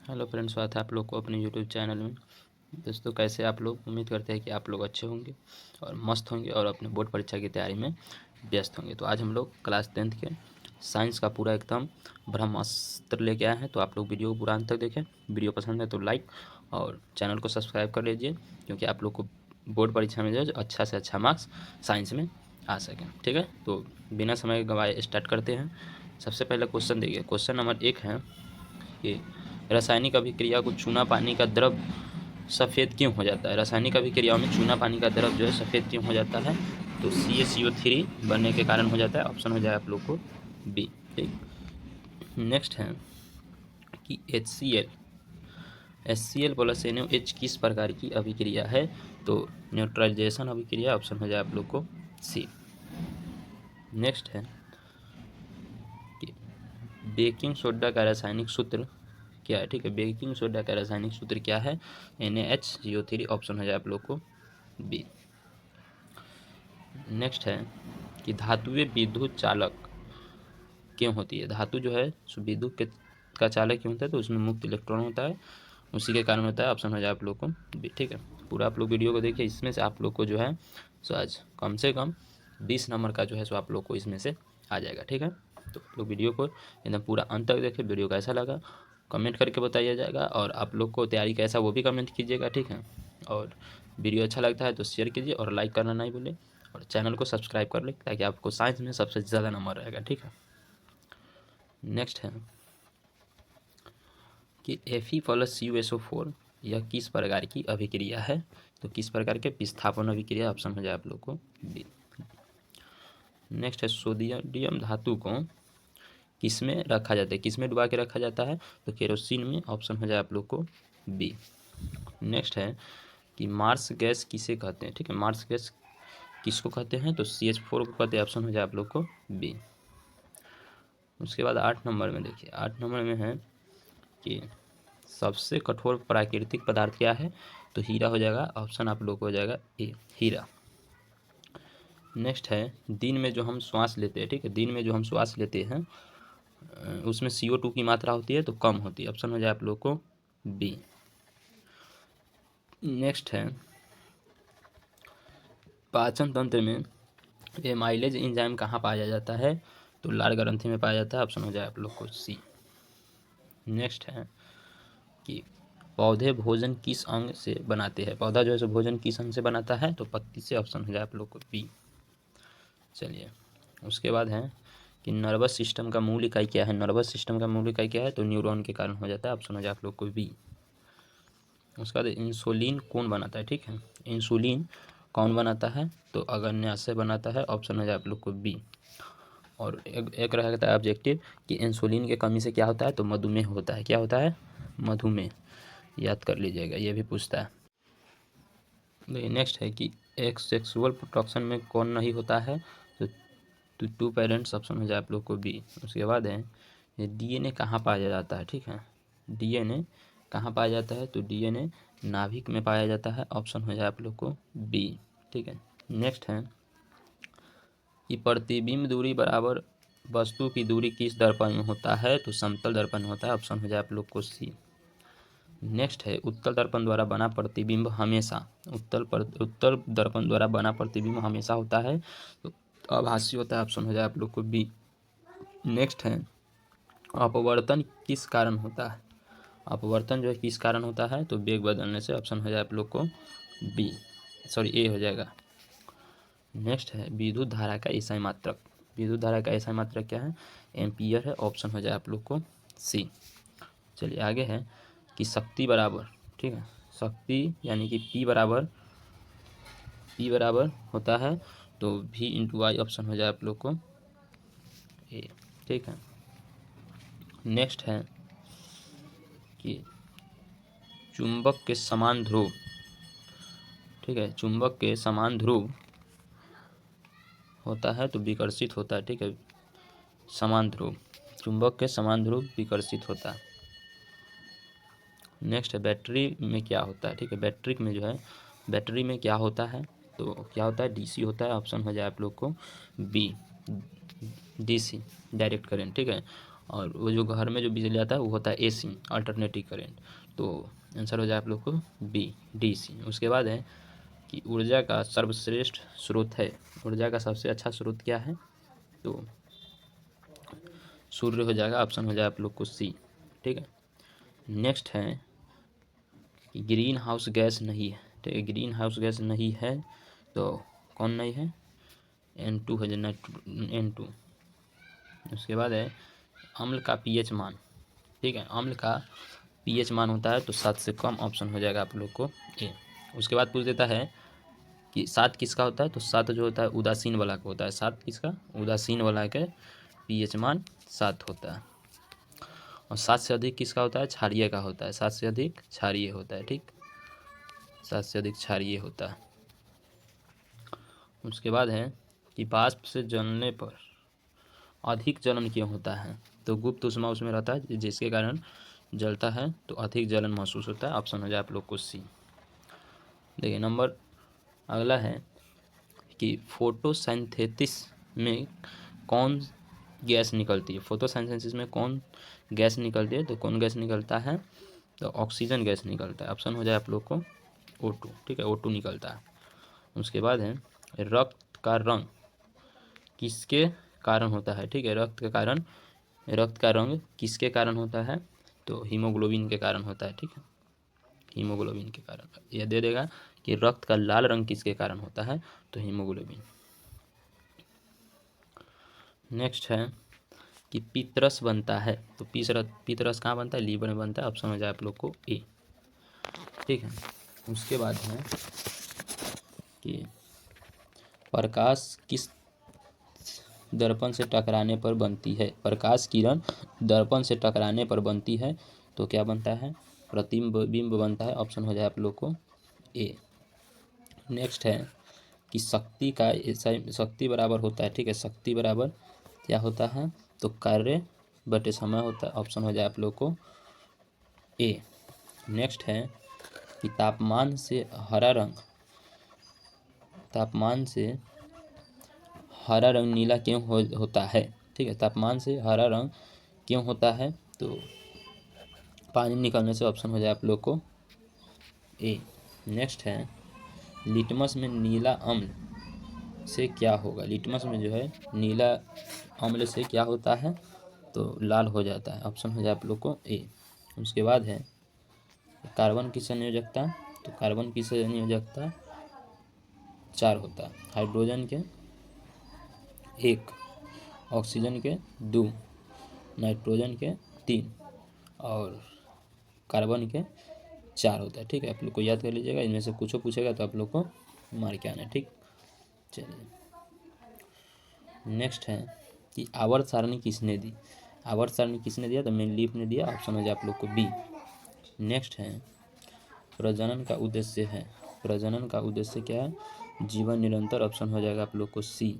Hello friends, स्वागत है आप लोग को अपने यूट्यूब चैनल में। दोस्तों, कैसे आप लोग? उम्मीद करते हैं कि आप लोग अच्छे होंगे और मस्त होंगे और अपने बोर्ड परीक्षा की तैयारी में व्यस्त होंगे। तो आज हम लोग क्लास 10th के साइंस का पूरा एकदम ब्रह्मास्त्र लेके आए हैं। तो आप लोग वीडियो को पूरा अंत तक देखें। वीडियो पसंद है तो लाइक और चैनल को सब्सक्राइब कर लीजिए, क्योंकि आप लोग को बोर्ड परीक्षा में जो है अच्छा से अच्छा मार्क्स साइंस में आ सकें। ठीक है, तो बिना समय गंवाए स्टार्ट करते हैं। सबसे पहले क्वेश्चन देखिए। क्वेश्चन नंबर 1 है कि रासायनिक अभिक्रिया को चूना पानी का द्रव सफ़ेद क्यों हो जाता है। रासायनिक अभिक्रियाओं में चूना पानी का द्रव जो है सफ़ेद क्यों हो जाता है? तो CaCO3 बनने के कारण हो जाता है। ऑप्शन हो जाए आप लोग को बी। ठीक, नेक्स्ट है कि HCl प्लस NaOH किस प्रकार की अभिक्रिया है? तो न्यूट्रलाइजेशन अभिक्रिया। ऑप्शन हो जाए आप लोग को सी। नेक्स्ट है कि बेकिंग सोडा का रासायनिक सूत्र क्या है? ठीक है, बेकिंग सोडा का रासायनिक सूत्र क्या है? NaHCO3। ऑप्शन हो जाए आप लोग को बी। नेक्स्ट है कि धातुएं विद्युत चालक क्यों होती है? धातु जो है सो विद्युत का चालक क्यों होता है? तो उसमें मुक्त इलेक्ट्रॉन होता है, उसी के कारण होता है। ऑप्शन हो जाए आप लोग को बी। ठीक है, पूरा आप लोग वीडियो को देखिए। इसमें से आप लोग को जो है सो आज कम से कम 20 नंबर का जो है सो आप लोग को इसमें से आ जाएगा। ठीक है, तो आप लोग वीडियो को एकदम पूरा अंत तक देखिए। वीडियो कैसा लगा कमेंट करके बताइए जाएगा, और आप लोग को तैयारी कैसा वो भी कमेंट कीजिएगा। ठीक है, और वीडियो अच्छा लगता है तो शेयर कीजिए और लाइक करना नहीं भूलें, और चैनल को सब्सक्राइब कर लें, ताकि आपको साइंस में सबसे ज़्यादा नंबर रहेगा। ठीक है, नेक्स्ट है कि Fe+CuSO4 यह किस प्रकार की अभिक्रिया है? तो किस प्रकार के? विस्थापन अभिक्रिया। ऑप्शन हो जाए आप लोग को बी। नेक्स्ट है सोडियम धातु को किस में रखा जाता है? किस में डुबा के रखा जाता है? तो केरोसिन में। ऑप्शन हो जाए आप लोग को बी। नेक्स्ट है कि मार्स गैस किसे कहते हैं? ठीक है, मार्स गैस किसको कहते हैं? तो CH4 को कहते हैं। ऑप्शन हो जाए आप लोग को बी। उसके बाद 8 नंबर में देखिए। 8 नंबर में है कि सबसे कठोर प्राकृतिक पदार्थ क्या है? तो हीरा हो जाएगा। ऑप्शन आप लोग को हो जाएगा ए, हीरा। नेक्स्ट है दिन में जो हम श्वास लेते हैं, ठीक है, दिन में जो हम श्वास लेते हैं उसमें CO2 की मात्रा होती है तो कम होती है। ऑप्शन हो जाए आप लोग को बी। नेक्स्ट है पाचन तंत्र में एमाइलेज एंजाइम कहाँ पाया जाता है? तो लार ग्रंथि में पाया जाता है। ऑप्शन हो जाए आप लोग को सी। नेक्स्ट है कि पौधे भोजन किस अंग से बनाते हैं? पौधा जो है सो भोजन किस अंग से बनाता है? तो पत्ती से। ऑप्शन हो जाए आप लोग को बी। चलिए, उसके बाद है कि नर्वस सिस्टम का मूल इकाई क्या है? नर्वस सिस्टम का मूल इकाई क्या है? तो न्यूरॉन के कारण हो जाता है। ऑप्शन हो जाए आप लोग को बी। उसके बाद इंसुलिन कौन बनाता है? ठीक है, इंसुलिन कौन बनाता है? तो अग्न्याशय बनाता है। ऑप्शन हो जाए आप लोग को बी। और एक रहता है ऑब्जेक्टिव कि इंसुलिन की कमी से क्या होता है? तो मधुमेह होता है। क्या होता है? मधुमेह। याद कर लीजिएगा, ये भी पूछता है। नेक्स्ट है कि एक सेक्सुअल प्रोडक्शन में कौन नहीं होता है? तो 2 पेरेंट्स। ऑप्शन हो जाए आप लोग को बी। उसके बाद है ये DNA कहाँ पाया जाता है? ठीक है, DNA कहाँ पाया जाता है? तो DNA नाभिक में पाया जाता है। ऑप्शन हो जाए आप लोग को बी। ठीक है, नेक्स्ट है कि प्रतिबिंब दूरी बराबर वस्तु की दूरी किस दर्पण में होता है? तो समतल दर्पण में होता है। ऑप्शन हो जाए आप लोग को सी। नेक्स्ट है उत्तल दर्पण द्वारा बना प्रतिबिंब हमेशा उत्तल दर्पण द्वारा बना प्रतिबिंब हमेशा होता है तो आभासी होता है। ऑप्शन हो जाए आप लोग को बी। नेक्स्ट है अपवर्तन किस कारण होता है? अपवर्तन जो है किस कारण होता है? तो वेग बदलने से। ऑप्शन हो जाए आप लोग को बी, सॉरी ए हो जाएगा। नेक्स्ट है विद्युत धारा का ईसाई मात्रक। विद्युत धारा का ईसाई मात्रक क्या है? एम्पियर है। ऑप्शन हो जाए आप लोग को सी। चलिए आगे है कि शक्ति बराबर, ठीक है, शक्ति यानी कि P बराबर होता है तो V/I। ऑप्शन हो जाए आप लोग को ए। ठीक है, नेक्स्ट है कि चुंबक के समान ध्रुव, ठीक है, चुंबक के समान ध्रुव होता है तो विकर्षित होता है। ठीक है, समान ध्रुव, चुंबक के समान ध्रुव विकर्षित होता है। नेक्स्ट है बैटरी में क्या होता है? ठीक है, बैटरी में जो है बैटरी में क्या होता है? तो क्या होता है? DC होता है। ऑप्शन हो जाए आप लोग को बी, DC डायरेक्ट करंट। ठीक है, और वो जो घर में जो बिजली आता है वो होता है AC, अल्टरनेटिव करेंट। तो आंसर हो जाए आप लोग को B, DC। उसके बाद है कि ऊर्जा का सर्वश्रेष्ठ स्रोत है, ऊर्जा का सबसे अच्छा स्रोत क्या है, तो सूर्य हो जाएगा, ऑप्शन हो जाए आप लोग को C। ठीक है। नेक्स्ट है कि ग्रीन हाउस गैस नहीं है, ठीक है, ग्रीन हाउस गैस नहीं है तो कौन नहीं है, N2 है, N2। उसके बाद है अम्ल का pH मान, ठीक है, अम्ल का pH मान होता है तो 7 से कम, ऑप्शन हो जाएगा आप लोग को A। उसके बाद पूछ देता है कि 7 किसका होता है, तो 7 जो होता है उदासीन वाला का होता है, 7 किसका, उदासीन वाला के pH मान 7 होता है। और 7 से अधिक किसका होता है, क्षारीय का होता है, 7 से अधिक क्षारीय होता है, ठीक, 7 से अधिक क्षारीय होता है। उसके बाद है कि वाष्प से जलने पर अधिक जलन क्यों होता है, तो गुप्त ऊष्मा उसमें रहता है जिसके कारण जलता है तो अधिक जलन महसूस होता है, ऑप्शन हो जाए आप लोग को C। देखिए नंबर अगला है कि फोटोसिंथेसिस में कौन गैस निकलती है, फोटोसिंथेसिस में कौन गैस निकलती है, तो कौन गैस निकलता है, तो ऑक्सीजन गैस निकलता है, ऑप्शन हो जाए आप लोग को O2। ठीक है, O2 निकलता है। उसके बाद है रक्त का रंग किसके कारण होता है, ठीक है, रक्त का रंग किसके कारण होता है, तो हीमोग्लोबिन के कारण होता है, ठीक है, हीमोग्लोबिन के कारण। यह दे देगा कि रक्त का लाल रंग किसके कारण होता है, तो हीमोग्लोबिन। नेक्स्ट है कि पित्तरस बनता है, तो पित्तरस कहाँ बनता है, लीवर में बनता है, ऑप्शन हो जाए आप लोग को A। ठीक है। उसके बाद है कि प्रकाश किस दर्पण से टकराने पर बनती है, प्रकाश किरण दर्पण से टकराने पर बनती है तो क्या बनता है, प्रतिबिंब बनता है, ऑप्शन हो जाए आप लोग को A। नेक्स्ट है कि शक्ति बराबर होता है, ठीक है, शक्ति बराबर क्या होता है, तो कार्य बटे समय होता है, ऑप्शन हो जाए आप लोग को A। नेक्स्ट है कि तापमान से हरा रंग नीला क्यों होता है, ठीक है, तापमान से हरा रंग क्यों होता है, तो पानी निकलने से, ऑप्शन हो जाए आप लोग को A। नेक्स्ट है लिटमस में नीला अम्ल से क्या होगा, लिटमस में जो है नीला अम्ल से क्या होता है, तो लाल हो जाता है, ऑप्शन हो जाए आप लोग को A। उसके बाद है कार्बन की संयोजकता, तो कार्बन की संयोजकता 4 होता है, हाइड्रोजन के 1, ऑक्सीजन के 2, नाइट्रोजन के 3 और कार्बन के 4 होता है। ठीक है, आप लोग को याद कर लीजिएगा, इनमें से कुछ पूछेगा तो आप लोग को मार के आना है। ठीक, चलिए नेक्स्ट है कि आवर्त सारणी किसने दी, आवर्त सारणी किसने दिया, तो मेनलीफ ने दिया, ऑप्शन हो जाए आप लोग को B। नेक्स्ट है प्रजनन का उद्देश्य है, प्रजनन का उद्देश्य क्या है, जीवन निरंतर, ऑप्शन हो जाएगा आप लोग को C।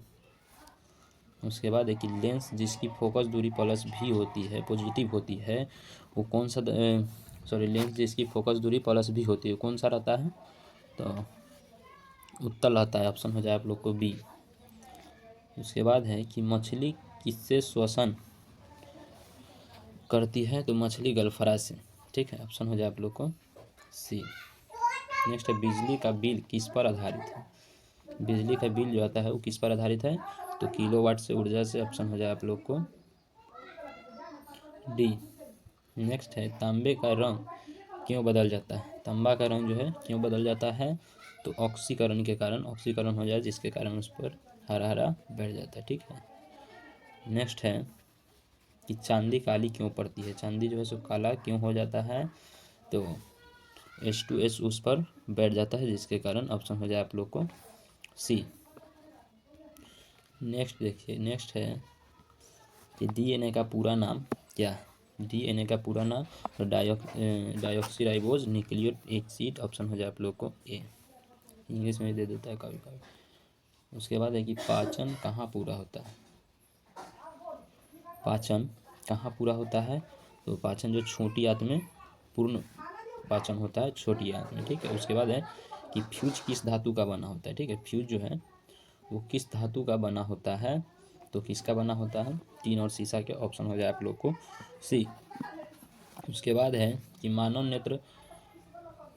उसके बाद है कि लेंस जिसकी फोकस दूरी प्लस भी होती है, पॉजिटिव होती है, वो कौन सा, लेंस जिसकी फोकस दूरी प्लस भी होती है कौन सा रहता है, तो उत्तल रहता है, ऑप्शन हो जाए आप लोग को B। उसके बाद है कि मछली किससे श्वसन करती है, तो मछली गलफरा से। ठीक है, ऑप्शन हो जाए आप लोग को C। नेक्स्ट है बिजली का बिल किस पर आधारित है, बिजली का बिल जो आता है वो किस पर आधारित है, तो किलोवाट से, ऊर्जा से, ऑप्शन हो जाए आप लोग को D। नेक्स्ट है तांबे का रंग क्यों बदल जाता है, तांबा का रंग जो है क्यों बदल जाता है, तो ऑक्सीकरण के कारण, ऑक्सीकरण हो जाए जिसके कारण उस पर हरा हरा बैठ जाता है। ठीक है। नेक्स्ट है कि चांदी काली क्यों पड़ती है, चांदी जो है सो काला क्यों हो जाता है, तो H2S उस पर बैठ जाता है जिसके कारण, ऑप्शन हो जाए आप लोग को C। नेक्स्ट देखिए, नेक्स्ट है कि DNA का पूरा नाम क्या है, DNA का पूरा नाम डायोक्सीराइबोज न्यूक्लियोटिक एसिड, ऑप्शन हो जाए आप लोग को A। इंग्लिश में दे देता है कभी कभी। उसके बाद है कि पाचन कहाँ पूरा होता है, पाचन कहाँ पूरा होता है, तो पाचन जो छोटी आंत में पूर्ण पाचन होता है, छोटी आंत में। ठीक है। उसके बाद है कि फ्यूज किस धातु का बना होता है, ठीक है, फ्यूज जो है वो किस धातु का बना होता है, तो किसका बना होता है, टीन और शीशा के, ऑप्शन हो जाए आप लोग को सी। उसके बाद है कि मानव नेत्र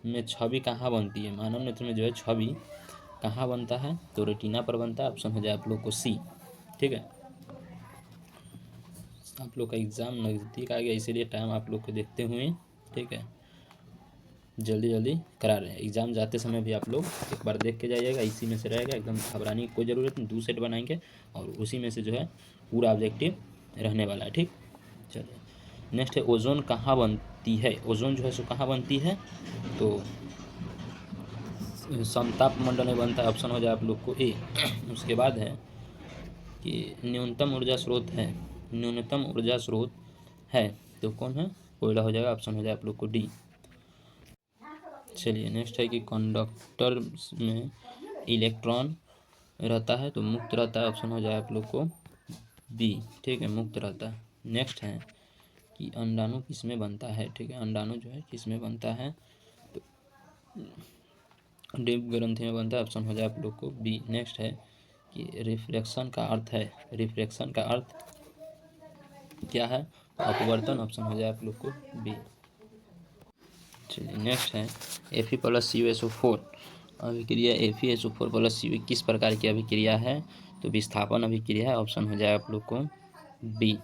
में छवि कहाँ बनती है, मानव नेत्र में जो है छवि कहाँ बनता है, तो रेटिना पर बनता है, ऑप्शन हो जाए आप लोग को सी। ठीक है, आप लोग का एग्ज़ाम नज़दीक आ गया, इसीलिए टाइम आप लोग को देखते हुए, ठीक है, जल्दी जल्दी करा रहे हैं। एग्ज़ाम जाते समय भी आप लोग एक बार देख के जाइएगा, इसी में से रहेगा, एकदम घबराने की कोई ज़रूरत नहीं। 2 सेट बनाएंगे और उसी में से जो है पूरा ऑब्जेक्टिव रहने वाला है। ठीक, चलिए नेक्स्ट है ओजोन कहाँ बनती है। ओजोन जो है सो कहाँ बनती है, तो समताप मंडल में बनता है, ऑप्शन हो जाए आप लोग को ए। उसके बाद है कि न्यूनतम ऊर्जा स्रोत है, न्यूनतम ऊर्जा स्रोत है तो कौन है, कोयला हो जाएगा, ऑप्शन हो जाए आप लोग को डी। चलिए नेक्स्ट है कि कंडक्टर में इलेक्ट्रॉन रहता है तो मुक्त रहता है, ऑप्शन हो जाए आप लोग को बी। ठीक है, मुक्त रहता है। नेक्स्ट है कि अंडाणु किस में बनता है। ठीक है, अंडाणु जो है किस में बनता है, तो डिंब ग्रंथि में बनता है, ऑप्शन हो जाए आप लोग को बी। नेक्स्ट है कि रिफ्लेक्शन का अर्थ है, रिफ्लेक्शन का अर्थ क्या है, तो अपवर्तन, ऑप्शन हो जाए आप लोग को बी। चलिए नेक्स्ट है Fe+CuSO4 अभिक्रिया, FeSO4 प्लस Cu किस प्रकार की अभिक्रिया है, तो विस्थापन अभिक्रिया है, ऑप्शन हो जाए आप लोग को बी।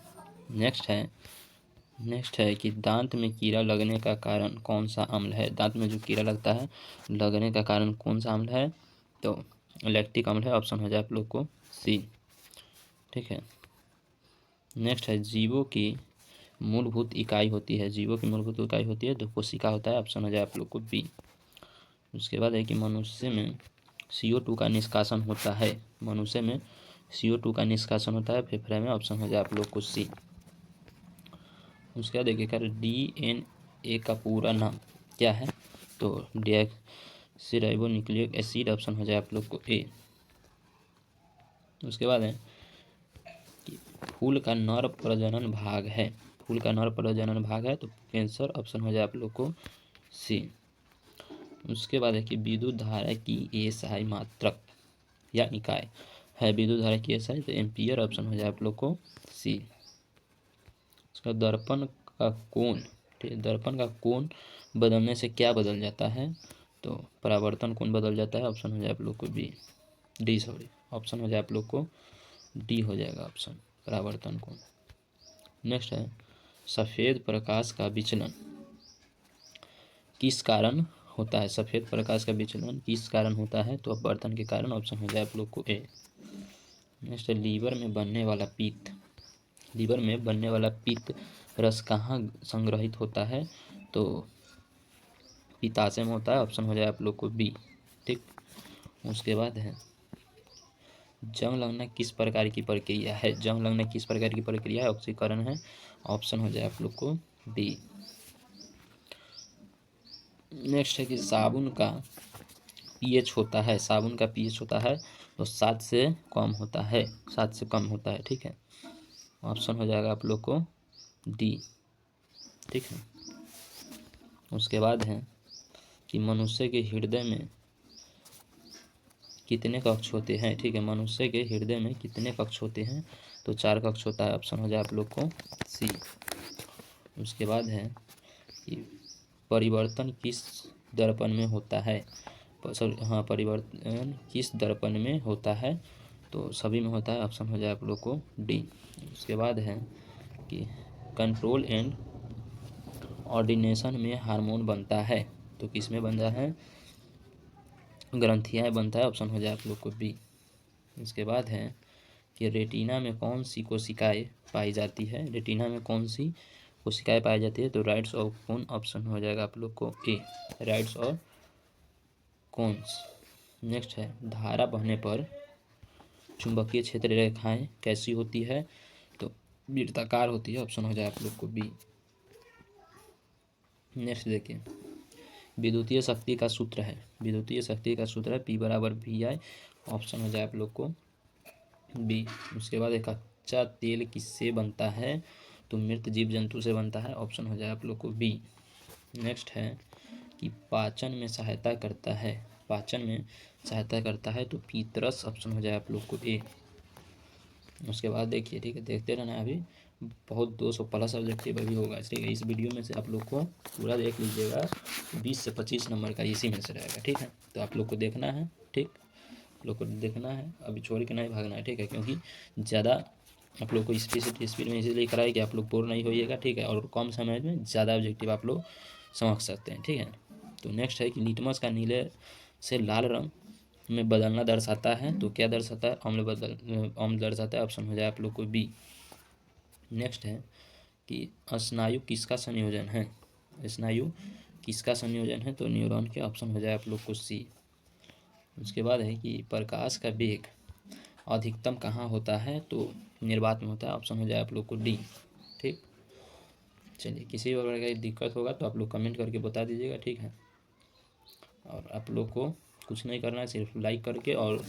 नेक्स्ट है कि दांत में कीड़ा लगने का कारण कौन सा अम्ल है, दांत में जो कीड़ा लगता है लगने का कारण कौन सा अम्ल है, तो लैक्टिक अम्ल है, ऑप्शन हो जाए आप लोग को सी। ठीक है, नेक्स्ट है जीवों की मूलभूत इकाई होती है, जीवों की मूलभूत इकाई होती है तो कोशिका होता है, ऑप्शन हो जाए आप लोग को बी। उसके बाद है कि मनुष्य में CO2 का निष्कासन होता है, मनुष्य में CO2 का निष्कासन होता है फेफड़े में, ऑप्शन हो जाए आप लोग को सी। उसके बाद देखिएगा DNA का पूरा नाम क्या है, तो डीऑक्सीराइबोन्यूक्लिक एसिड, ऑप्शन हो जाए आप लोग को ए। उसके बाद है कि फूल का नर प्रजनन भाग है, फूल का नर प्रजनन भाग है तो कैंसर, ऑप्शन हो जाए आप लोग को सी। उसके बाद है कि विद्युत धारा की एसआई मात्रक या इकाई है, विद्युत धारा की एसआई तो एम्पियर, ऑप्शन हो जाए आप लोग को सी। उसका दर्पण का कोण, ठीक है, दर्पण का कोण बदलने से क्या बदल जाता है, तो परावर्तन कोण बदल जाता है, ऑप्शन हो जाए आप लोग को बी, डी सॉरी, ऑप्शन हो जाए आप लोग को डी हो जाएगा ऑप्शन, परावर्तन कोण। नेक्स्ट है सफ़ेद प्रकाश का विचलन किस कारण होता है, सफ़ेद प्रकाश का विचलन किस कारण होता है, तो अपवर्तन के कारण, ऑप्शन हो जाए आप लोग को ए। नेक्स्ट है लीवर में बनने वाला पित्त, लीवर में बनने वाला पित्त रस कहाँ संग्रहित होता है, तो पित्ताशय में होता है, ऑप्शन हो जाए आप लोग को बी। ठीक, उसके बाद है जंग लगना किस प्रकार की प्रक्रिया है, जंग लगना किस प्रकार की प्रक्रिया है, ऑक्सीकरण है, ऑप्शन हो जाए आप लोग को डी। नेक्स्ट है कि साबुन का पीएच होता है, साबुन का पीएच होता है तो 7 से कम होता है, 7 से कम होता है। ठीक है, ऑप्शन हो जाएगा आप लोग को डी। ठीक है, उसके बाद है कि मनुष्य के हृदय में कितने कक्ष होते हैं। ठीक है, मनुष्य के हृदय में कितने कक्ष होते हैं, तो 4 कक्ष होता है, ऑप्शन हो जाए आप लोग को सी। उसके बाद है कि परिवर्तन किस दर्पण में होता है, हाँ, परिवर्तन किस दर्पण में होता है, तो सभी में होता है, ऑप्शन हो जाए आप लोग को डी। उसके बाद है कि कंट्रोल एंड ऑर्डिनेशन में हार्मोन बनता है, तो किस में बनता है, ग्रंथियाँ बनता है, ऑप्शन हो जाए आप लोग को बी। इसके बाद है कि रेटिना में कौन सी कोशिकाएं पाई जाती है, रेटिना में कौन सी कोशिकाएं पाई जाती है, तो राइट्स और कोन, ऑप्शन हो जाएगा आप लोग को ए, राइट्स और कोन्स। नेक्स्ट है धारा बहने पर चुंबकीय क्षेत्र रेखाएं कैसी होती है, तो वृत्ताकार होती है, ऑप्शन हो जाए आप लोग को बी। नेक्स्ट देखिए विद्युतीय शक्ति का सूत्र है, विद्युतीय शक्ति का सूत्र है P=VI, ऑप्शन हो जाए आप लोग को बी। उसके बाद एक कच्चा तेल किससे बनता है, तो मृत जीव जंतु से बनता है, ऑप्शन हो जाए आप लोग को बी। नेक्स्ट है कि पाचन में सहायता करता है, पाचन में सहायता करता है तो पीतरस, ऑप्शन हो जाए आप लोग को ए। उसके बाद देखिए, ठीक है, देखते रहना। अभी बहुत 200 प्लस ऑब्जेक्टिव अभी होगा, ठीक है। इस वीडियो में से आप लोग को पूरा देख लीजिएगा, 20 से 25 नंबर का इसी में से रहेगा, ठीक है। तो आप लोग को देखना है, ठीक, आप लोग को देखना है, अभी छोड़ के नहीं भागना है, ठीक है। क्योंकि ज़्यादा आप लोग को स्पीड में इसीलिए कराए कि आप लोग बोर नहीं होइएगा, ठीक है। और कम समय में ज़्यादा ऑब्जेक्टिव आप लोग समझ सकते हैं, ठीक है। तो नेक्स्ट है कि लिटमस का नीले से लाल रंग में बदलना दर्शाता है, तो क्या दर्शाता है? अम्ल दर्शाता है। ऑप्शन हो जाए आप लोग को बी। नेक्स्ट है कि स्नायु किसका संयोजन है? स्नायु किसका संयोजन है? तो न्यूरॉन के। ऑप्शन हो जाए आप लोग को सी। उसके बाद है कि प्रकाश का वेग अधिकतम कहाँ होता है? तो निर्वात में होता है। ऑप्शन हो जाए आप लोग को डी, ठीक। चलिए, किसी भी प्रकार की दिक्कत होगा तो आप लोग कमेंट करके बता दीजिएगा, ठीक है। और आप लोग को कुछ नहीं करना है, सिर्फ लाइक करके और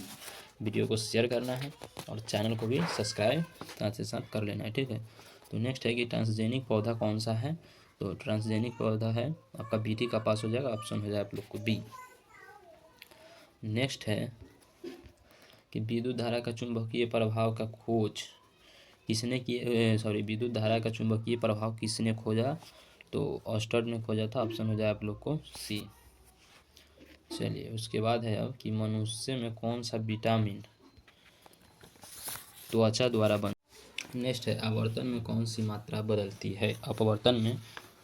वीडियो को शेयर करना है और चैनल को भी सब्सक्राइब साथ से साथ कर लेना है, ठीक है। तो नेक्स्ट है कि ट्रांसजेनिक पौधा कौन सा है? तो ट्रांसजेनिक पौधा है आपका बीटी का पास हो जाएगा। ऑप्शन हो जाए आप लोग को बी। नेक्स्ट है कि विद्युत धारा का चुंबकीय प्रभाव का खोज किसने किया? विद्युत धारा का चुंबकीय प्रभाव किसने खोजा? तो ऑस्टर्ड ने खोजा था। ऑप्शन हो जाए आप लोग को सी। चलिए, उसके बाद है अब कि मनुष्य में कौन सा विटामिन त्वचा द्वारा बन। नेक्स्ट है आवर्तन में कौन सी मात्रा बदलती है? अपवर्तन में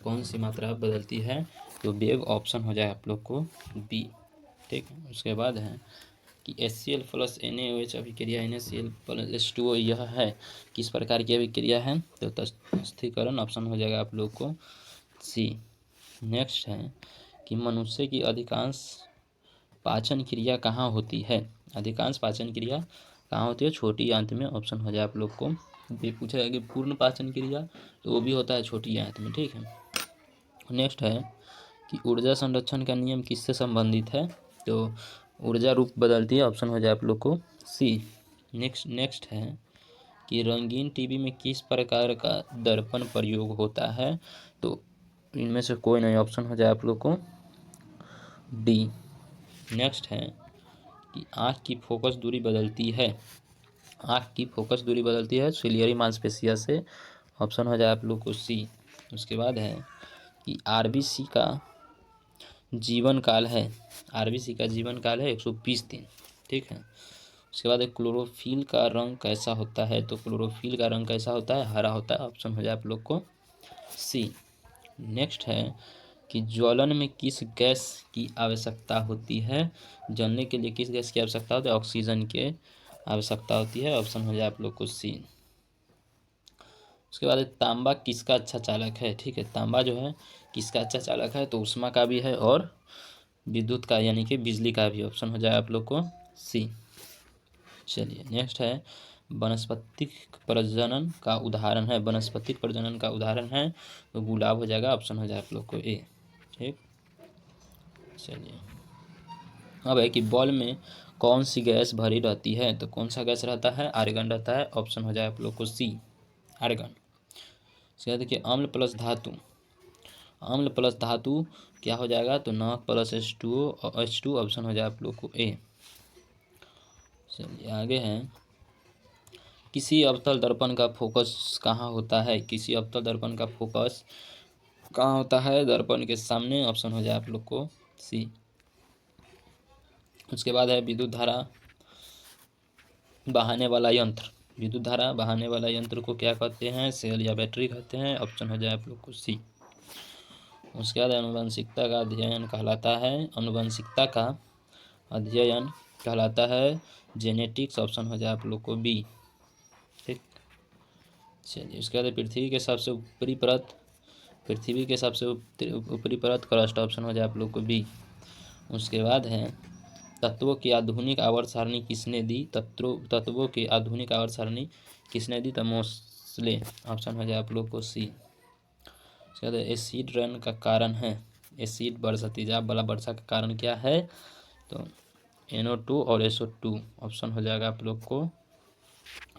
कौन सी मात्रा बदलती है? तो वेग। ऑप्शन हो जाए आप लोग को बी, ठीक। उसके बाद है कि HCl प्लस NaOH अभिक्रिया NaCl प्लस H2O यह है किस प्रकार की अभिक्रिया है? तो तस्थीकरण। ऑप्शन हो जाएगा आप लोग को सी। नेक्स्ट है कि मनुष्य की अधिकांश पाचन क्रिया कहाँ होती है? अधिकांश पाचन क्रिया कहाँ होती है? छोटी आंत में। ऑप्शन हो जाए आप लोग को ये पूछा है कि पूर्ण पाचन क्रिया, तो वो भी होता है छोटी आंत में, ठीक है। नेक्स्ट है कि ऊर्जा संरक्षण का नियम किससे संबंधित है? तो ऊर्जा रूप बदलती है। ऑप्शन हो जाए आप लोग को सी। नेक्स्ट है कि रंगीन टीवी में किस प्रकार का दर्पण प्रयोग होता है? तो इनमें से कोई नहीं। ऑप्शन हो जाए आप लोग को डी। नेक्स्ट है कि आँख की फोकस दूरी बदलती है। आँख की फोकस दूरी बदलती है सिलियरी मांसपेशिया से। ऑप्शन हो जाए आप लोग को सी। उसके बाद है कि आरबीसी का जीवन काल है। आरबीसी का जीवन काल है 120 दिन, ठीक है। उसके बाद एक क्लोरोफिल का रंग कैसा होता है? तो क्लोरोफिल का रंग कैसा होता है? हरा होता है। ऑप्शन हो जाए आप लोग को सी। नेक्स्ट है कि ज्वलन में किस गैस की आवश्यकता होती है? जलने के लिए किस गैस की आवश्यकता होती है? ऑक्सीजन की आवश्यकता होती है। ऑप्शन हो जाए आप लोग को सी। उसके बाद तांबा किसका अच्छा चालक है? ठीक है, तांबा जो है किसका अच्छा चालक है? तो ऊष्मा का भी है और विद्युत का यानी कि बिजली का भी। ऑप्शन हो जाए आप लोग को सी। चलिए, नेक्स्ट है वनस्पतिक प्रजनन का उदाहरण है। वनस्पतिक प्रजनन का उदाहरण है तो गुलाब हो जाएगा। ऑप्शन हो जाए आप लोग को ए, ठीक। चलिए, अब है कि बॉल में कौन सी गैस भरी रहती है? तो कौन सा गैस रहता है? आर्गन रहता है। ऑप्शन हो जाए आप लोग को सी, आर्गन। इसके बाद देखिए अम्ल प्लस धातु। अम्ल प्लस धातु क्या हो जाएगा? तो नमक प्लस H2O और H2। ऑप्शन हो जाए आप लोग को ए। चलिए, आगे हैं किसी अवतल दर्पण का फोकस कहाँ होता है? किसी अवतल दर्पण का फोकस कहाँ होता है? दर्पण के सामने। ऑप्शन हो जाए आप लोग को सी। उसके बाद है विद्युत धारा बहाने वाला यंत्र। विद्युत धारा बहाने वाला यंत्र को क्या कहते हैं? सेल या बैटरी कहते हैं। ऑप्शन हो जाए आप लोग को सी। उसके बाद अनुवंशिकता का अध्ययन कहलाता है। अनुवंशिकता का अध्ययन कहलाता है जेनेटिक्स। ऑप्शन हो जाए आप लोग को बी, ठीक। चलिए, उसके बाद पृथ्वी के सबसे ऊपरी परत। पृथ्वी के सबसे ऊपरी परत क्रस्ट। ऑप्शन हो जाए आप लोग को बी। उसके बाद है तत्वों की आधुनिक आवर्त सारणी किसने दी? तत्वों की आधुनिक आवर्त सारणी किसने दी? तो मोस्ले। ऑप्शन हो जाए आप लोग को सी। उसके बाद एसिड रन का कारण है। एसिड वर्षा, तेजाब वाला वर्षा का कारण क्या है? तो NO2 और SO2। ऑप्शन हो जाएगा आप लोग को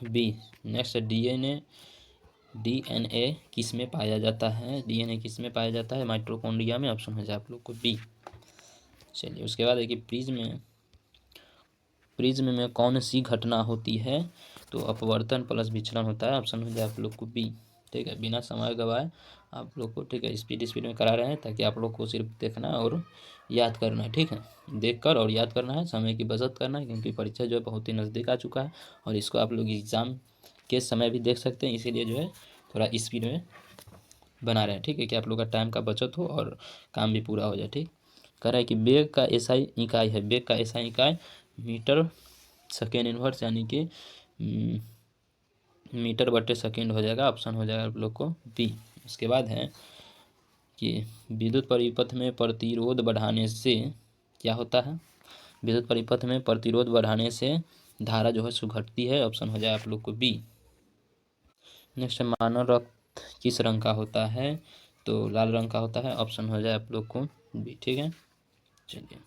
बी। नेक्स्ट DNA किस में पाया जाता है? DNA किस में पाया जाता है? माइटोकॉन्ड्रिया में। ऑप्शन हो जाए आप लोग को बी। चलिए, उसके बाद देखिए प्रिज्म में कौन सी घटना होती है? तो अपवर्तन प्लस विचलन होता है, ऑप्शन हो जाए आप लोग को बी। ठीक है, बिना समय गवाए आप लोग को, ठीक है, स्पीड में करा रहे हैं ताकि आप लोग को सिर्फ देखना और याद करना है। ठीक है, देखकर और याद करना है, समय की बचत करना है, क्योंकि परीक्षा जो है बहुत ही नज़दीक आ चुका है और इसको आप लोग एग्ज़ाम के समय भी देख सकते हैं, इसीलिए जो है थोड़ा स्पीड में बना रहे हैं। ठीक है, कि आप लोग का टाइम का बचत हो और काम भी पूरा हो जाए। ठीक, कह रहा है कि वेग का एसआई इकाई है, वेग का एसआई इकाई मीटर सेकेंड इनवर्स यानी कि मीटर बटे सेकेंड हो जाएगा, ऑप्शन हो जाएगा आप लोग को बी। उसके बाद है कि विद्युत परिपथ में प्रतिरोध बढ़ाने से क्या होता है, विद्युत परिपथ में प्रतिरोध बढ़ाने से धारा जो है सो घटती है, ऑप्शन हो जाए आप लोग को बी। नेक्स्ट, मानव रक्त किस रंग का होता है, तो लाल रंग का होता है, ऑप्शन हो जाए आप लोग को बी। ठीक है, चलिए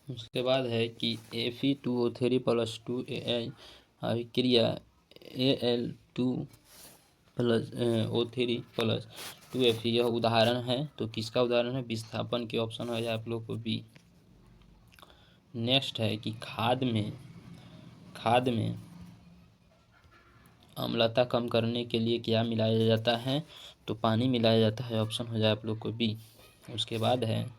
उसके बाद है कि Fe2O3 प्लस 2Al अभिक्रिया Al2 plus O3 plus 2Fe यह उदाहरण है, तो किसका उदाहरण है, विस्थापन के, ऑप्शन हो जाए आप लोग को बी। नेक्स्ट है कि खाद में अम्लता कम करने के लिए क्या मिलाया जाता है, तो पानी मिलाया जाता है, ऑप्शन हो जाए आप लोग को बी। उसके बाद है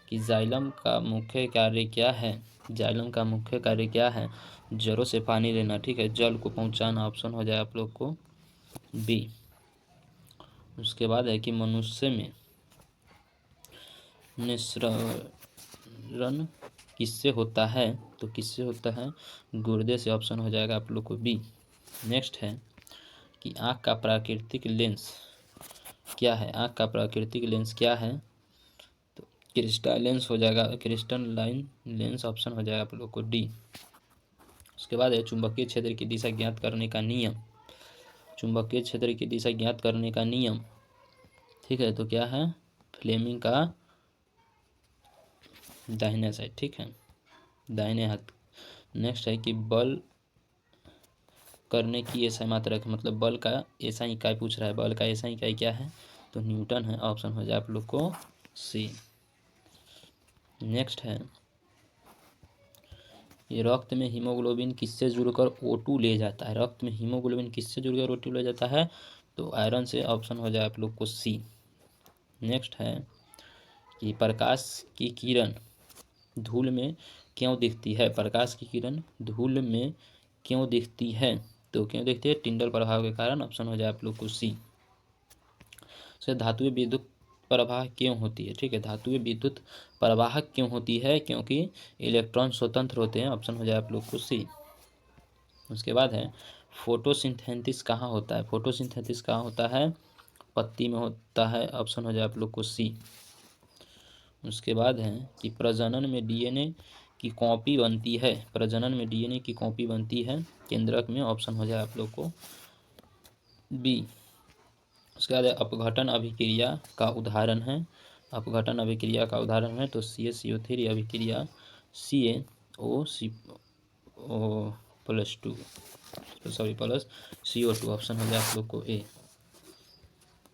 कि जाइलम का मुख्य कार्य क्या है, जाइलम का मुख्य कार्य क्या है, जड़ों से पानी लेना। ठीक है, जल को पहुंचाना, ऑप्शन हो जाए आप लोग को बी। उसके बाद है कि मनुष्य में निस्सरण किससे होता है, तो किससे होता है, गुर्दे से, ऑप्शन हो जाएगा आप लोग को बी। नेक्स्ट है कि आँख का प्राकृतिक लेंस क्या है, आँख का प्राकृतिक लेंस क्या है, तो क्रिस्टल लेंस हो जाएगा, क्रिस्टल लाइन लेंस, ऑप्शन हो जाएगा आप लोग को डी। उसके बाद है चुंबकीय क्षेत्र की दिशा ज्ञात करने का नियम, चुंबकीय क्षेत्र की दिशा ज्ञात करने का नियम। ठीक है, तो क्या है, फ्लेमिंग का दाहिने साइड। ठीक है, दाहिने हाथ। नेक्स्ट है कि बल करने की ऐसा मात्रक, मतलब बल का ऐसा इकाई पूछ रहा है, बल का ऐसा इकाई क्या है, तो न्यूटन है, ऑप्शन हो जाए आप लोग को सी। नेक्स्ट है ये रक्त में हीमोग्लोबिन किससे जुड़कर O2 ले जाता है, रक्त में हीमोग्लोबिन किससे जुड़कर O2 ले जाता है, तो आयरन से, ऑप्शन हो जाए आप लोग को सी। नेक्स्ट है कि प्रकाश की किरण धूल में क्यों दिखती है, प्रकाश की किरण धूल में क्यों दिखती है, तो क्यों दिखती है, टिंडल प्रभाव के कारण, ऑप्शन हो जाए आप लोग को सी। से धातुएं विद्युत प्रवाह क्यों होती है, ठीक है, धातुएं विद्युत प्रवाह क्यों होती है, क्योंकि इलेक्ट्रॉन स्वतंत्र होते हैं, ऑप्शन हो जाए आप लोग को सी। उसके बाद है फोटोसिंथेसिस कहाँ होता है, फोटोसिंथेसिस कहाँ होता है, पत्ती में होता है, ऑप्शन हो जाए आप लोग को सी। उसके बाद है कि प्रजनन में डीएनए की कॉपी बनती है, प्रजनन में डीएनए की कॉपी बनती है केंद्रक में, ऑप्शन हो जाए आप लोग को बी। उसके बाद अपघटन अभिक्रिया का उदाहरण है, अपघटन अभिक्रिया का उदाहरण है तो CaCO3 अभिक्रिया CaO plus 2 sorry plus CO2, option हो जाए आप लोग को ए।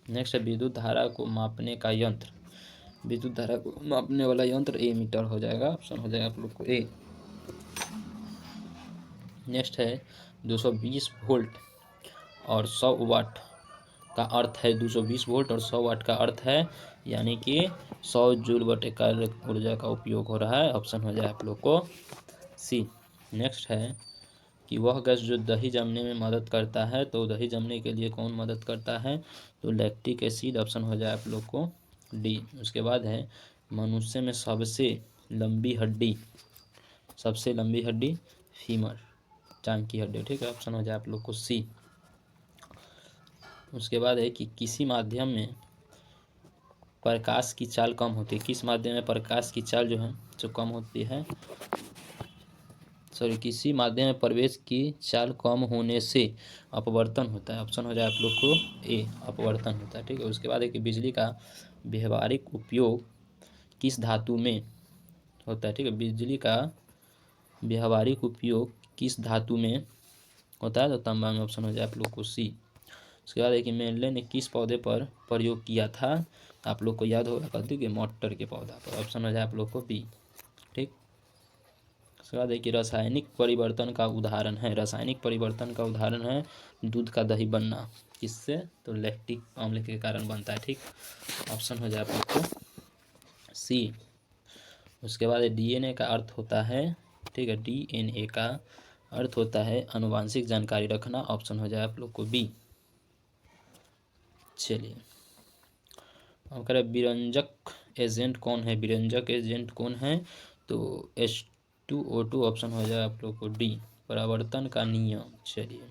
नेक्स्ट है विद्युत धारा को मापने का यंत्र, विद्युत धारा को मापने वाला यंत्र एमीटर हो जाएगा, ऑप्शन हो जाएगा आप लोग को ए। नेक्स्ट है 220 वोल्ट और 100 वाट का अर्थ है, 220 वोल्ट और 100 वाट का अर्थ है यानी कि 100 जूल बटे कार्य ऊर्जा का उपयोग हो रहा है, ऑप्शन हो जाए आप लोग को सी। नेक्स्ट है कि वह गैस जो दही जमने में मदद करता है, तो दही जमने के लिए कौन मदद करता है, तो लैक्टिक एसिड, ऑप्शन हो जाए आप लोग को डी। उसके बाद है मनुष्य में सबसे लंबी हड्डी, सबसे लंबी हड्डी फीमर, टांग की हड्डी, ठीक है, ऑप्शन हो जाए आप लोग को सी। उसके बाद है कि किसी माध्यम में प्रकाश की चाल कम होती है, किस माध्यम में प्रकाश की चाल जो है जो कम होती है, सॉरी किसी माध्यम में प्रवेश की चाल कम होने से अपवर्तन होता है, ऑप्शन हो जाए आप लोग को ए, अपवर्तन होता है। ठीक है, उसके बाद है कि बिजली का व्यवहारिक उपयोग किस धातु में होता है, ठीक है, बिजली का व्यवहारिक उपयोग किस धातु में होता है, तो तांबा में, ऑप्शन हो जाए आप लोग को सी। उसके बाद है कि मेनले ने किस पौधे पर प्रयोग किया था, आप लोग को याद होगा, कहते कि मटर के पौधा पर, ऑप्शन हो जाए आप लोग को बी। ठीक, उसके बाद है कि रासायनिक परिवर्तन का उदाहरण है, रासायनिक परिवर्तन का उदाहरण है दूध का दही बनना, किससे, तो लैक्टिक अम्ल के कारण बनता है। ठीक, ऑप्शन हो जाए आप लोग को सी। उसके बाद डीएनए का अर्थ होता है, ठीक है, डीएनए का अर्थ होता है आनुवांशिक जानकारी रखना, ऑप्शन हो जाए आप लोग को बी। चलिए अब करें विरंजक एजेंट कौन है, विरंजक एजेंट कौन है, तो H2O2, ऑप्शन हो जाए आप लोग को डी। परावर्तन का नियम, चलिए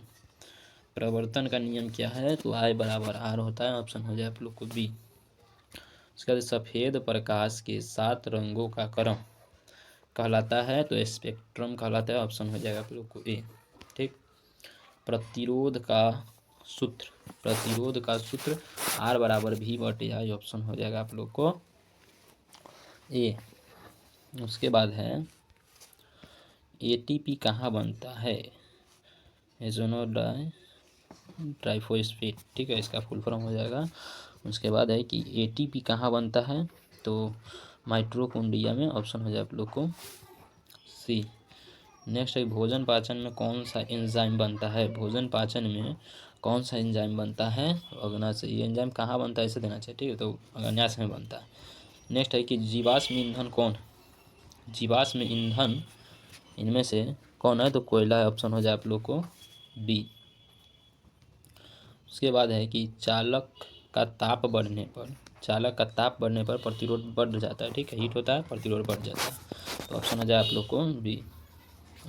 परावर्तन का नियम क्या है, तो I बराबर R होता है, ऑप्शन हो जाए आप लोग को बी। उसके बाद सफ़ेद प्रकाश के 7 रंगों का क्रम कहलाता है, तो स्पेक्ट्रम कहलाता है, ऑप्शन हो जाएगा आप लोग को ए। ठीक, प्रतिरोध का सूत्र, प्रतिरोध का सूत्र R बराबर V बटे I, ऑप्शन हो जाएगा आप लोग को ए। उसके बाद है ATP कहाँ बनता है, हेज़ोनोडाई ट्राइफॉस्फेट, ठीक है, इसका फुल फॉर्म हो जाएगा। उसके बाद है कि ATP कहाँ बनता है, तो माइटोकॉन्ड्रिया में, ऑप्शन हो जाए आप लोग को सी। नेक्स्ट है भोजन पाचन में कौन सा एंजाइम बनता है, भोजन पाचन में कौन सा एंजाइम बनता है, अग्नाशय, ये एंजाइम कहाँ बनता है इसे देना चाहिए, ठीक है, तो अग्नाशय में बनता है। नेक्स्ट है कि जीवाश्म ईंधन कौन, जीवाश्म ईंधन इनमें से कौन है, तो कोयला है, ऑप्शन हो जाए आप लोग को बी। उसके बाद है कि चालक का ताप बढ़ने पर, चालक का ताप बढ़ने पर प्रतिरोध बढ़ जाता है, ठीक है, हीट होता है, प्रतिरोध बढ़ जाता है, तो ऑप्शन हो जाए आप लोग को बी।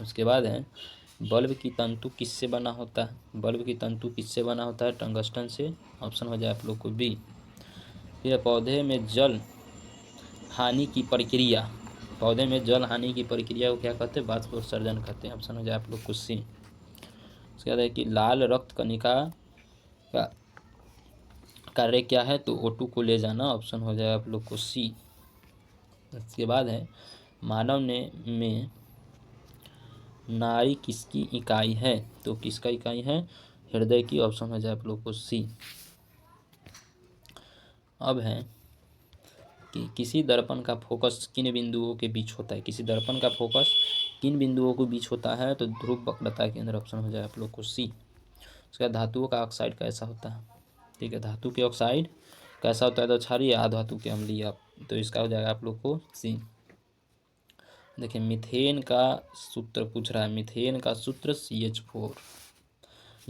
उसके बाद है बल्ब की तंतु किससे बना होता है, बल्ब की तंतु किससे बना होता है, टंगस्टन से, ऑप्शन हो जाए आप लोग को बी। फिर पौधे में जल हानि की प्रक्रिया, पौधे में जल हानि की प्रक्रिया को क्या कहते हैं, वाष्पोत्सर्जन कहते हैं, ऑप्शन हो जाए आप लोग को सी। उसके बाद है कि लाल रक्त कणिका का कार्य क्या है, तो O2 को ले जाना, ऑप्शन हो जाए आप लोग को सी। उसके बाद है मानव ने में नाड़ी किसकी इकाई है, तो किसका इकाई है, हृदय की, ऑप्शन हो जाए आप लोग को सी। अब है कि किसी दर्पण का फोकस किन बिंदुओं के बीच होता है, किसी दर्पण का फोकस किन बिंदुओं के बीच होता है, तो ध्रुव वक्रता के अंदर, ऑप्शन हो जाए आप लोग को सी। उसके बाद धातुओं का ऑक्साइड कैसा होता है, ठीक है, धातु के ऑक्साइड कैसा होता है, तो क्षारीय अधातु के अम्लीय, तो इसका हो जाएगा आप लोग को सी। देखिए मीथेन का सूत्र पूछ रहा है, मीथेन का सूत्र CH4,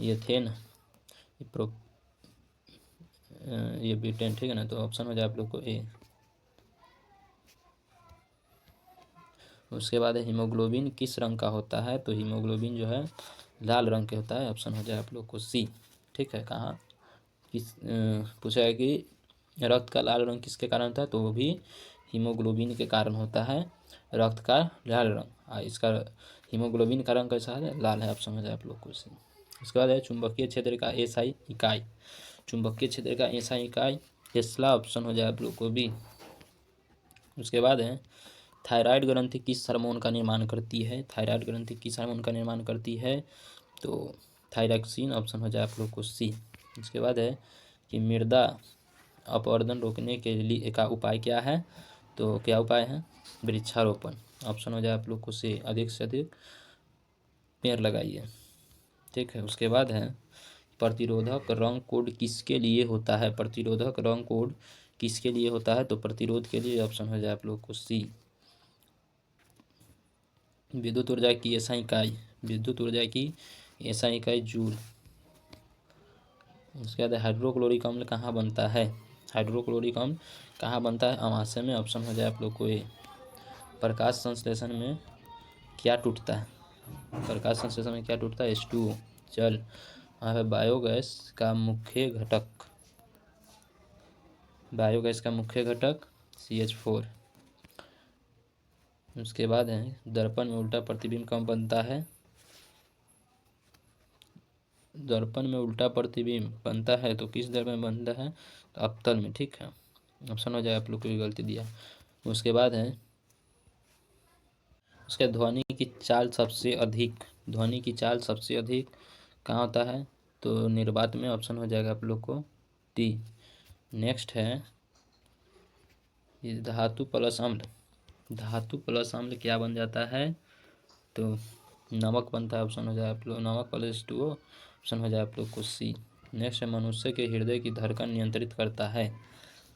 मीथेन ये ब्यूटेन, ठीक है ना, तो ऑप्शन हो जाए आप लोग को ए। उसके बाद हीमोग्लोबिन किस रंग का होता है, तो हीमोग्लोबिन जो है लाल रंग के होता है, ऑप्शन हो जाए आप लोग को सी। ठीक है, कहाँ किस पूछा है कि रक्त का लाल रंग किसके कारण होता है, तो वो भी हीमोग्लोबिन के कारण होता है, रक्त का लाल रंग, इसका हीमोग्लोबिन का रंग कैसा है, लाल है, ऑप्शन हो जाए आप लोग को सी। उसके बाद है चुंबकीय क्षेत्र का SI इकाई, चुंबकीय क्षेत्र का SI इकाई टेस्ला, ऑप्शन हो जाए आप लोग को बी। उसके बाद है थायराइड ग्रंथि किस हार्मोन का निर्माण करती है, थायराइड ग्रंथि किस हार्मोन का निर्माण करती है, तो थायरॉक्सिन, ऑप्शन हो जाए आप लोग को सी। उसके बाद है कि मृदा अपवर्तन रोकने के लिए का उपाय क्या है, तो क्या उपाय है, वृक्षारोपण, ऑप्शन हो जाए आप लोग को सी, अधिक से अधिक पेड़ लगाइए। ठीक है, उसके बाद है प्रतिरोधक रंग कोड किसके लिए होता है, प्रतिरोधक रंग कोड किसके लिए होता है, तो प्रतिरोध के लिए, ऑप्शन हो जाए आप लोग को सी। विद्युत ऊर्जा की SI इकाई, विद्युत ऊर्जा की SI इकाई जूल। उसके बाद हाइड्रोक्लोरिक अम्ल कहाँ बनता है, हाइड्रोक्लोरिक अम्ल कहाँ बनता है, अमाशय में, ऑप्शन हो जाए आप लोग को ए। प्रकाश संश्लेषण में क्या टूटता है, प्रकाश संश्लेषण में क्या टूटता है, H2O, जल। वहाँ पे बायोगैस का मुख्य घटक, बायोगैस का मुख्य घटक CH4। उसके बाद है दर्पण में उल्टा प्रतिबिंब कब बनता है, दर्पण में उल्टा प्रतिबिंब बनता है तो किस दर्पण में बनता है, तो अवतल में। ठीक है, ऑप्शन हो जाए आप लोग को गलती दिया। उसके बाद है उसके ध्वनि की चाल सबसे अधिक, ध्वनि की चाल सबसे अधिक कहाँ होता है, तो निर्वात में, ऑप्शन हो जाएगा आप लोग को डी। नेक्स्ट है धातु प्लस अम्ल, धातु प्लस अम्ल क्या बन जाता है, तो नमक बनता है, ऑप्शन हो जाए आप लोग नमक प्लस H2O, ऑप्शन हो जाए आप लोग को सी। नेक्स्ट है मनुष्य के हृदय की धड़कन नियंत्रित करता है।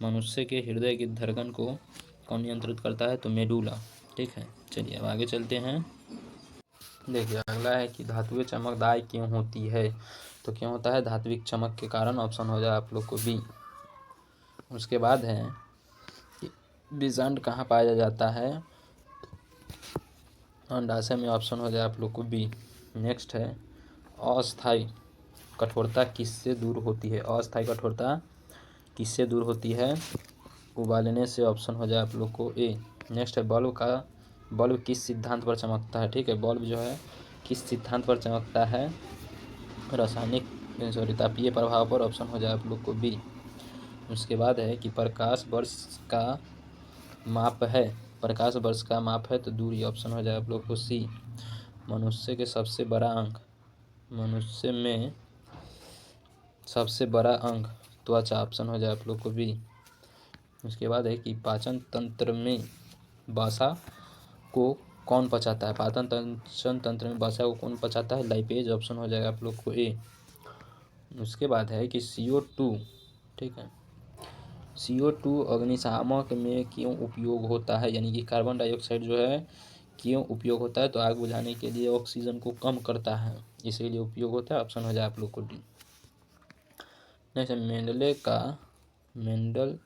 मनुष्य के हृदय की धड़कन को कौन नियंत्रित करता है? तो मेडुला। ठीक है, चलिए अब आगे चलते हैं। देखिए अगला है कि धातुएं चमकदार क्यों होती है? तो क्यों होता है? धात्विक चमक के कारण, ऑप्शन हो जाए आप लोग को बी। उसके बाद है कि बीजांड कहाँ पाया जाता है? अंडाशय में, ऑप्शन हो जाए आप लोग को बी। नेक्स्ट है अस्थायी कठोरता किससे दूर होती है? अस्थायी कठोरता किससे दूर होती है? उबालने से, ऑप्शन हो जाए आप लोग को ए। नेक्स्ट है बल्ब किस सिद्धांत पर चमकता है? ठीक है, बल्ब जो है किस सिद्धांत पर चमकता है? रासायनिक तापीय प्रभाव पर, ऑप्शन हो जाए आप लोग को बी। उसके बाद है कि प्रकाश वर्ष का माप है। प्रकाश वर्ष का माप है तो दूरी, ऑप्शन हो जाए आप लोग को सी। मनुष्य के सबसे बड़ा अंग, मनुष्य में सबसे बड़ा अंग त्वचा, ऑप्शन हो जाए आप लोग को बी। उसके बाद है कि पाचन तंत्र में वसा को कौन पचाता है? पाचन तंत्र में वसा को कौन पचाता है? लाइपेज, ऑप्शन हो जाएगा आप लोग को ए। उसके बाद है कि CO2, ठीक है, CO2 अग्निशामक में क्यों उपयोग होता है? यानी कि कार्बन डाइऑक्साइड जो है क्यों उपयोग होता है? तो आग बुझाने के लिए ऑक्सीजन को कम करता है, इसीलिए उपयोग होता है, ऑप्शन हो जाए आप लोग को डी। नेक्स्ट मेंडल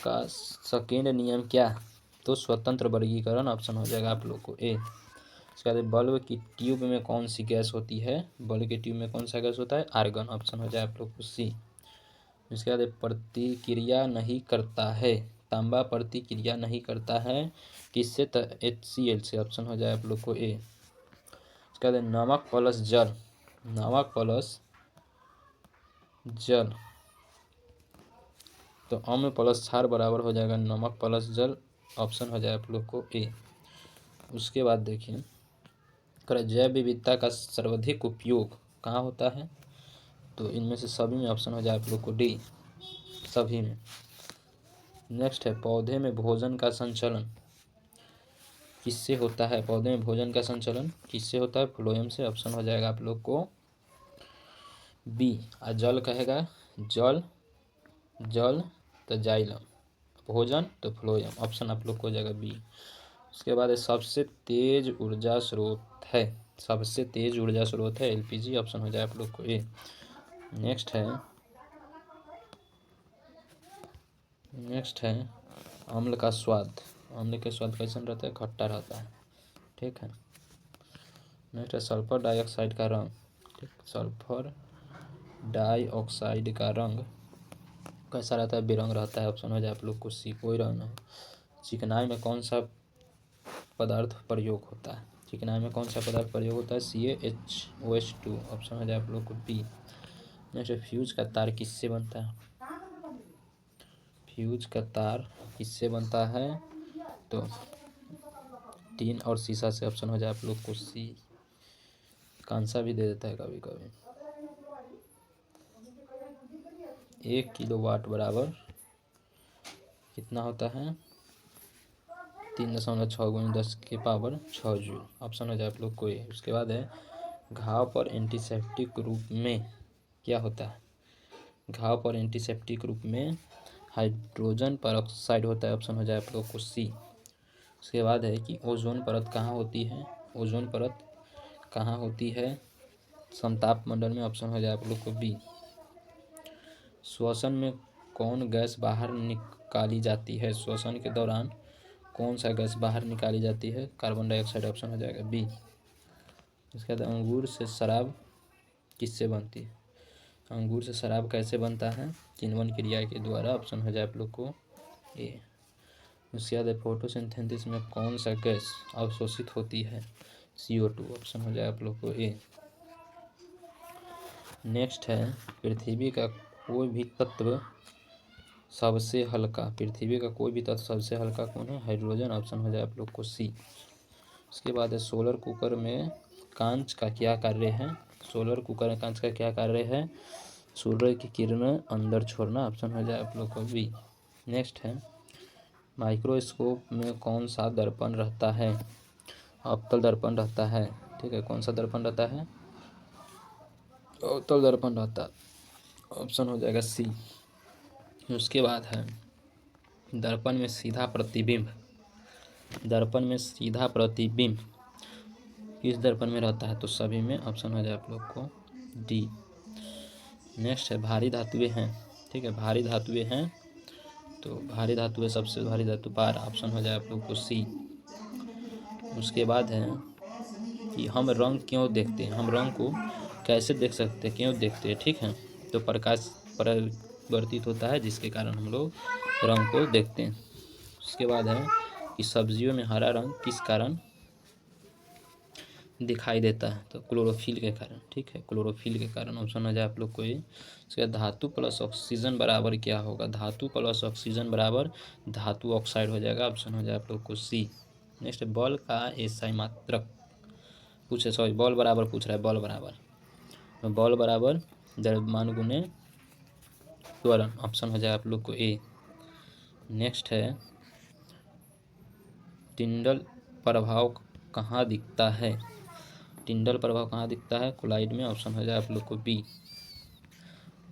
का सेकेंड नियम क्या? तो स्वतंत्र वर्गीकरण, ऑप्शन हो जाएगा आप लोग को ए। इसके बाद बल्ब की ट्यूब में कौन सी गैस होती है? बल्ब की ट्यूब में कौन सा गैस होता है? आर्गन, ऑप्शन हो जाए आप लोग को सी। इसके बाद प्रतिक्रिया नहीं करता है, तांबा प्रतिक्रिया नहीं करता है किससे? तो HCl से, ऑप्शन हो जाए आप लोग को ए। इसके बाद नमक प्लस जल, नमक प्लस जल तो अम्ल प्लस क्षार बराबर हो जाएगा नमक प्लस जल, ऑप्शन हो जाए आप लोग को ए। उसके बाद देखिए जैव विविधता का सर्वाधिक उपयोग कहाँ होता है? तो इनमें से सभी में, ऑप्शन हो जाए आप लोग को डी, सभी में। नेक्स्ट है पौधे में भोजन का संचलन किससे होता है? पौधे में भोजन का संचलन किससे होता है? फ्लोएम से, ऑप्शन हो जाएगा आप लोग को बी। और जल कहेगा जल तो जाइलम, भोजन तो फ्लोएम, ऑप्शन आप लोग को हो जाएगा बी। उसके बाद सबसे तेज ऊर्जा स्रोत है, सबसे तेज ऊर्जा स्रोत है LPG, ऑप्शन हो जाए आप लोग को ए। नेक्स्ट है अम्ल का स्वाद, अम्ल का स्वाद कैसा रहता है? खट्टा रहता है, ठीक है। नेक्स्ट है सल्फर डाइऑक्साइड का रंग, ठीक, सल्फर डाइऑक्साइड का रंग कैसा रहता है? बेरंग रहता है, ऑप्शन हो जाए आप लोग को सी, कोई रंग नहीं। चिकनाई में कौन सा पदार्थ प्रयोग होता है? चिकनाई में कौन सा पदार्थ प्रयोग होता है? CaHOH2, ऑप्शन हो जाए आप लोग को बी। नेक्स्ट फ्यूज का तार किससे बनता है? फ्यूज का तार किससे बनता है? तो टीन और शीशा से, ऑप्शन हो जाए आप लोग को सी। कांसा भी दे देता है कभी कभी। 1 किलोवाट बराबर कितना होता है? 3.6 × 10⁻6 जूल, ऑप्शन हो जाए आप लोग को ए। उसके बाद है घाव पर एंटीसेप्टिक रूप में क्या होता है? घाव पर एंटीसेप्टिक रूप में हाइड्रोजन परऑक्साइड होता है, ऑप्शन हो जाए आप लोग को सी। उसके बाद है कि ओजोन परत कहाँ होती है? ओजोन परत कहाँ होती है? समताप मंडल में, ऑप्शन हो जाए आप लोग को बी। श्वसन में कौन गैस बाहर निकाली जाती है? श्वसन के दौरान कौन सा गैस बाहर निकाली जाती है? कार्बन डाइऑक्साइड, ऑप्शन हो जाएगा बी। इसके बाद अंगूर से शराब किससे बनती है? अंगूर से शराब कैसे बनता है? किण्वन क्रिया के द्वारा, ऑप्शन हो जाए आप लोग को ए। उसके बाद फोटोसिंथेसिस में कौन सा गैस अवशोषित होती है? CO2, ऑप्शन हो जाए आप लोग को ए। नेक्स्ट है पृथ्वी का कोई भी तत्व सबसे हल्का, पृथ्वी का कोई भी तत्व सबसे हल्का कौन है? हाइड्रोजन, ऑप्शन हो जाए आप लोग को सी। उसके बाद है सोलर कुकर में कांच का क्या कार्य है? सोलर कुकर में कांच का क्या कार्य है? सूर्य की किरणें अंदर छोड़ना, ऑप्शन हो जाए आप लोग को बी। नेक्स्ट है माइक्रोस्कोप में कौन सा दर्पण रहता है? अवतल दर्पण रहता है। ठीक है, कौन सा दर्पण रहता है? अवतल दर्पण रहता है। ऑप्शन हो जाएगा सी। उसके बाद है दर्पण में सीधा प्रतिबिंब। दर्पण में सीधा प्रतिबिंब किस दर्पण में रहता है? तो सभी में। ऑप्शन हो जाए आप लोग को डी। नेक्स्ट है भारी धातुएं हैं। ठीक है, भारी धातुएं हैं तो भारी धातुएं, सबसे भारी धातु पार। ऑप्शन हो जाए आप लोग को सी। उसके बाद है कि हम रंग क्यों देखते हैं? हम रंग को कैसे देख सकते हैं, क्यों देखते हैं? ठीक है, तो प्रकाश परावर्तित होता है जिसके कारण हम लोग रंग को देखते हैं। उसके बाद है कि सब्जियों में हरा रंग किस कारण दिखाई देता है? तो क्लोरोफिल के कारण। ठीक है, क्लोरोफिल के कारण। ऑप्शन हो जाए आप लोग को ये। उसके बाद धातु प्लस ऑक्सीजन बराबर क्या होगा? धातु प्लस ऑक्सीजन बराबर धातु ऑक्साइड हो जाएगा। ऑप्शन हो जाए आप लोग को सी। नेक्स्ट बॉल का एसआई मात्रक पूछे, सॉरी बॉल बराबर पूछ रहा है। बॉल बराबर, तो बॉल बराबर द्रव्यमान गुने त्वरण। ऑप्शन हो जाए आप लोग को ए। नेक्स्ट है टिंडल प्रभाव कहाँ दिखता है? टिंडल प्रभाव कहाँ दिखता है? कोलाइड में। ऑप्शन हो जाए आप लोग को बी।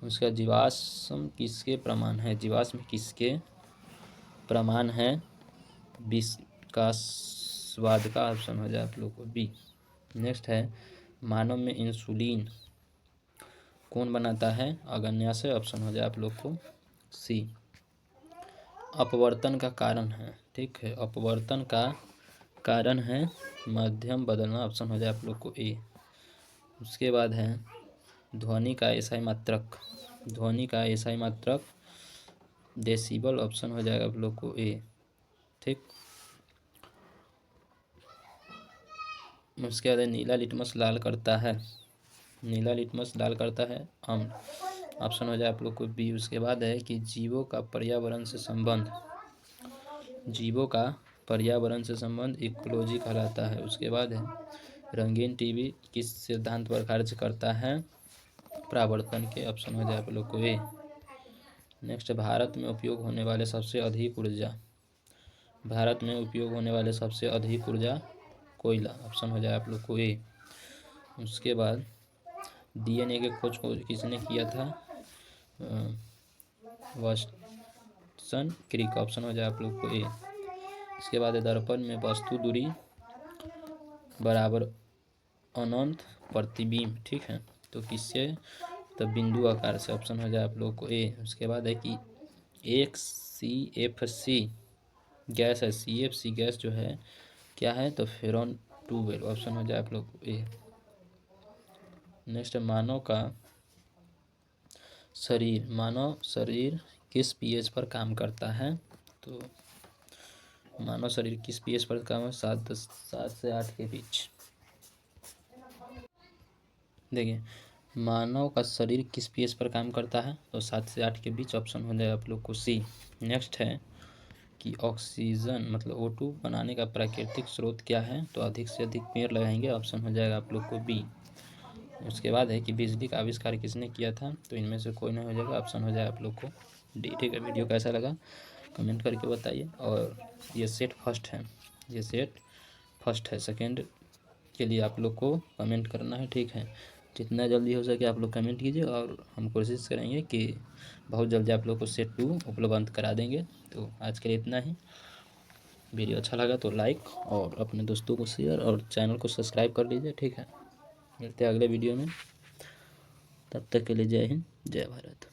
उसका जीवाश्म किसके प्रमाण है? जीवाश्म किसके प्रमाण है? विष का स्वाद का। ऑप्शन हो जाए आप लोग को बी। नेक्स्ट है मानव में इंसुलिन कौन बनाता है? अग्न्या से। ऑप्शन हो जाए आप लोग को सी। अपवर्तन का कारण है। ठीक है, अपवर्तन का कारण है माध्यम बदलना। ऑप्शन हो जाए आप लोग को ए। उसके बाद है ध्वनि का एसआई मात्रक। ध्वनि का एसआई मात्रक डेसिबल। ऑप्शन हो जाएगा आप लोग को ए। ठीक, उसके बाद नीला लिटमस लाल करता है। नीला लिटमस लाल करता है अम्ल। ऑप्शन हो जाए आप लोग को बी। उसके बाद है कि जीवों का पर्यावरण से संबंध। जीवों का पर्यावरण से संबंध इकोलॉजी कहलाता है। उसके बाद है रंगीन टीवी किस सिद्धांत पर कार्य करता है? परावर्तन के। ऑप्शन हो जाए आप लोग को ए। नेक्स्ट भारत में उपयोग होने वाले सबसे अधिक ऊर्जा। भारत में उपयोग होने वाले सबसे अधिक ऊर्जा कोयला। ऑप्शन हो जाए आप लोग को ए। उसके बाद डीएनए के खोज को किसने किया था? Watson Crick. ऑप्शन हो जाए आप लोग को ए। इसके बाद दर्पण में वस्तु दूरी बराबर अनंत प्रतिबिंब। ठीक है, तो किससे? तो बिंदु आकार से। ऑप्शन हो जाए आप लोग को ए। उसके बाद है कि एक CFC गैस है। CFC गैस जो है क्या है? तो फेरॉन 12। ऑप्शन हो जाए आप लोग को ए। नेक्स्ट मानव का शरीर। मानव शरीर किस pH पर काम करता है? तो मानव शरीर किस pH पर काम है? 7 से 8 के बीच। देखिए मानव का शरीर किस pH पर काम करता है? तो 7 से 8 के बीच। ऑप्शन हो जाए आप लोग को सी। नेक्स्ट है कि ऑक्सीजन मतलब O2 बनाने का प्राकृतिक स्रोत क्या है? तो अधिक से अधिक पेड़ लगाएंगे। ऑप्शन हो जाएगा आप लोग को बी। उसके बाद है कि बिजली का आविष्कार किसने किया था? तो इनमें से कोई नहीं हो जाएगा। ऑप्शन हो जाए आप लोग को डी। ठीक है, वीडियो कैसा लगा कमेंट करके बताइए। और ये सेट फर्स्ट है, ये सेट फर्स्ट है। सेकंड के लिए आप लोग को कमेंट करना है। ठीक है, जितना जल्दी हो सके आप लोग कमेंट कीजिए और हम कोशिश करेंगे कि बहुत जल्दी आप लोग को सेट 2 उपलब्ध करा देंगे। तो आज के लिए इतना ही। वीडियो अच्छा लगा तो लाइक और अपने दोस्तों को शेयर और चैनल को सब्सक्राइब कर लीजिए। ठीक है, मिलते हैं अगले वीडियो में। तब तक के लिए जय हिंद, जय भारत।